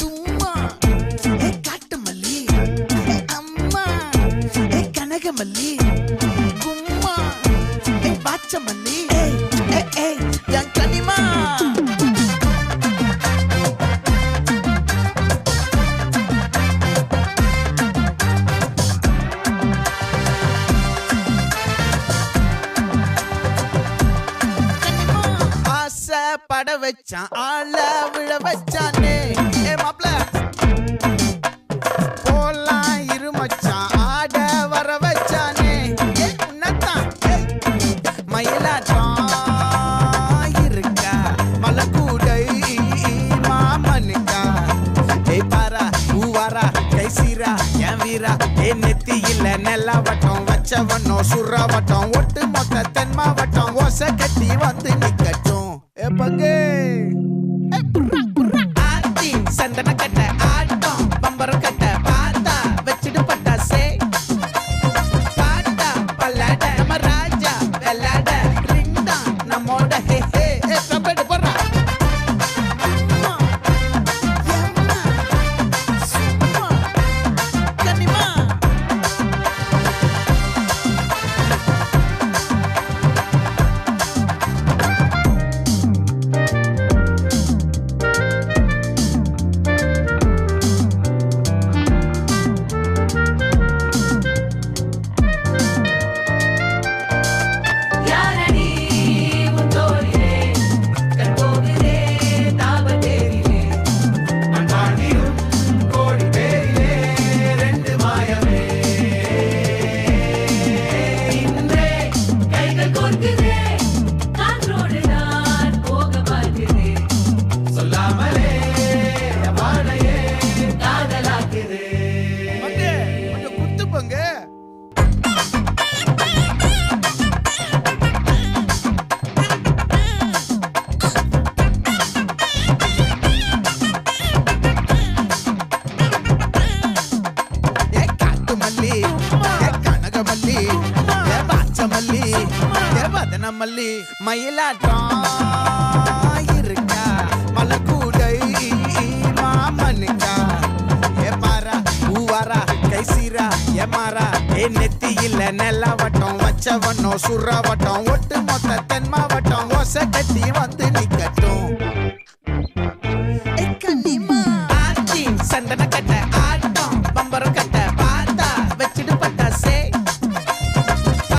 தும்மா காட்டு மல்லி அம்மா கனகமல்லி கும்மா பாச்ச மல்லி என் கனிமா பட வச்சான் ஆள விழ வச்சானே மாப்ள போலாம் இருமச்சான் ஆட வர வச்சானே உன்னத்தான் மயிலாட்டம் இருக்கா மலக்கூடை மாமனுக்கா பாரா பூவாரா கைசீரா என் வீரா நெத்தி இல்ல நெல்லாவட்டம் வச்சவனோ சுறாவட்டம் ஒட்டு மொத்த தென் மாவட்டம் ஓசை கட்டி வந்து நிக்கட்டும் பங்கே ஆத்தி சந்தன கட்ட ஆட்டம் பம்பரம் கட்ட பாத்தா வச்சிடு பட்டாசே பாட்டா பல்லாட நம்ம ராஜா வெள்ளாட ரிங் தான் நம்மோட ஹே ஹே கபடி போறா மல்லி மயிலாட்டம் இருக்கா மலக்கூடை மாமனுக்கா பாரா பூவாரா கைசீரா மாறா நெத்தி இல்ல நெல்லாவட்டம் வச்சவனோ சுறாவட்டம் ஒட்டு மொத்த தென் மாவட்டம் ஓசை கட்டி வந்து நிக்க